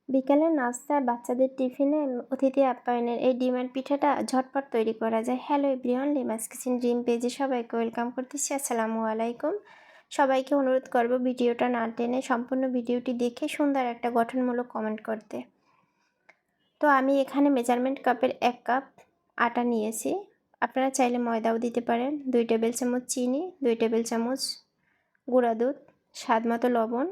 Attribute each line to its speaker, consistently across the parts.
Speaker 1: বিকালের নাস্তায় বাচ্চাদের টিফিনে অতিথি আপ্যায়নের এই ডিমের পিঠাটা ঝটপট তৈরি করা যায়। হ্যালো এভরিওয়ান, লিমাস কিচেন ড্রিম পেজে সবাইকে ওয়েলকাম করতেছি। আসসালামু আলাইকুম। সবাইকে অনুরোধ করব ভিডিওটা না টেনে সম্পূর্ণ ভিডিওটি দেখে সুন্দর একটা গঠনমূলক কমেন্ট করতে। তো আমি এখানে মেজারমেন্ট কাপের 1 কাপ আটা নিয়েছি। আপনারা চাইলে ময়দাও দিতে পারেন। 2 টেবিল চামচ চিনি, 2 টেবিল চামচ গুঁড়া দুধ, স্বাদ মতো লবণ,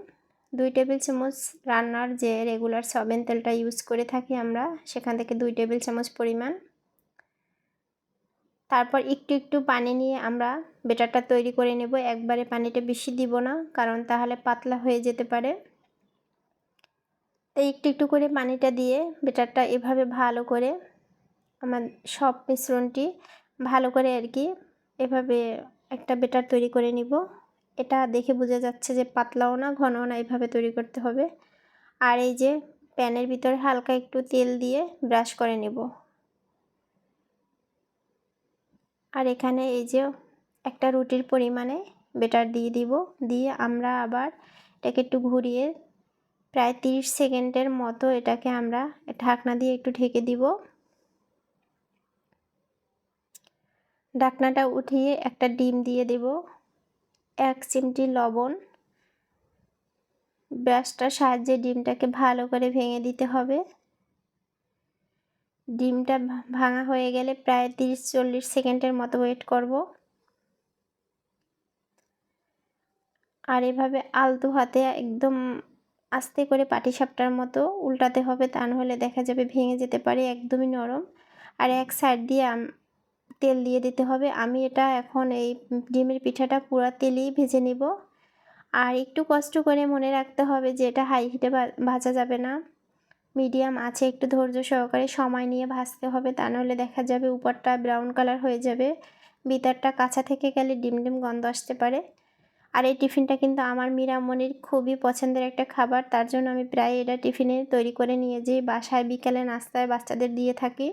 Speaker 1: 2 টেবিল চামচ রান্নার যে রেগুলার সয়াবিন তেলটা ইউজ করে থাকি আমরা, সেখান থেকে 2 টেবিল চামচ পরিমাণ। তারপর একটু একটু পানি নিয়ে আমরা ব্যাটারটা তৈরি করে নেব। একবারে পানিটা বেশি দিব না, কারণ তাহলে পাতলা হয়ে যেতে পারে। তাই একটু একটু করে পানিটা দিয়ে ব্যাটারটা এভাবে ভালো করে আমার সব মিশ্রণটি ভালো করে এভাবে একটা ব্যাটার তৈরি করে নিব। এটা দেখে বোঝা যাচ্ছে যে পাতলাও না ঘনও না, এভাবে তৈরি করতে হবে। আর এই যে প্যানের ভিতরে হালকা একটু তেল দিয়ে ব্রাশ করে নেব। আর এখানে এই যে একটা রুটির পরিমাণে ব্যাটার দিয়ে দিব। দিয়ে আমরা আবার এটাকে একটু ঘুরিয়ে প্রায় 30 সেকেন্ডের মতো এটাকে আমরা ঢাকনা দিয়ে একটু ঢেকে দিব। ঢাকনাটা উঠিয়ে একটা ডিম দিয়ে দেব, 1 চিমটি লবণ। ব্রাশটার সাহায্যে ডিমটাকে ভালো করে ভেঙে দিতে হবে। ডিমটা ভাঙা হয়ে গেলে প্রায় 30-40 সেকেন্ডের মতো ওয়েট করব। আর এভাবে আলতো হাতে একদম আস্তে করে পাটিসাপটার মতো উল্টাতে হবে, তা নাহলে দেখা যাবে ভেঙে যেতে পারে, একদমই নরম। আর এক সাইড দিয়ে তেল দিয়ে দিতে হবে। আমি এটা এখন এই ডিমের পিঠাটা পুরো তেলেই ভেজে নিব। আর একটু কষ্ট করে মনে রাখতে হবে যে এটা হাই হিটে ভাজা যাবে না, মিডিয়াম আছে একটু ধৈর্য সহকারে সময় নিয়ে ভাজতে হবে, তা নাহলে দেখা যাবে উপরটা ব্রাউন কালার হয়ে যাবে, ভিতরটা কাঁচা থেকে গেলে ডিম ডিম গন্ধ আসতে পারে। আর এই টিফিনটা কিন্তু আমার মীরামণির খুবই পছন্দের একটা খাবার, তার জন্য আমি প্রায় এটা টিফিনে তৈরি করে নিয়ে যেয়ে বাসায় বিকালে নাস্তায় বাচ্চাদের দিয়ে থাকি।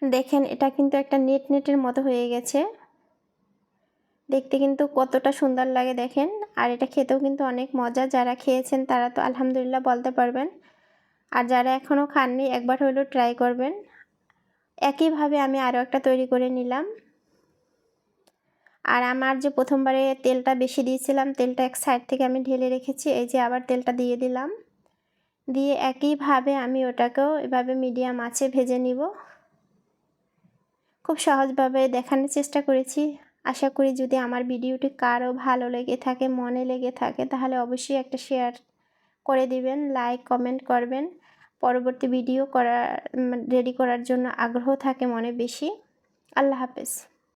Speaker 1: দেখেন এটা কিন্তু একটা নেটের মতো হয়ে গেছে, দেখতে কিন্তু কতটা সুন্দর লাগে দেখেন। আর এটা খেতেও কিন্তু অনেক মজা, যারা খেয়েছেন তারা তো আলহামদুলিল্লাহ বলতে পারবেন। আর যারা এখনও খাননি একবার হলেও ট্রাই করবেন। একইভাবে আমি আরও একটা তৈরি করে নিলাম। আর আমার যে প্রথমবারে তেলটা বেশি দিয়েছিলাম, তেলটা এক সাইড থেকে আমি ঢেলে রেখেছি, এই যে আবার তেলটা দিয়ে দিলাম। দিয়ে একইভাবে আমি ওটাকেও এভাবে মিডিয়াম আঁচে ভেজে নিব। খুব সহজভাবে দেখানোর চেষ্টা করেছি। আশা করি যদি আমার ভিডিওটি কারো ভালো লেগে থাকে, মনে লেগে থাকে, তাহলে অবশ্যই একটা শেয়ার করে দিবেন, লাইক কমেন্ট করবেন। পরবর্তী ভিডিও রেডি করার জন্য আগ্রহ থাকে মনে বেশি। আল্লাহ হাফেজ।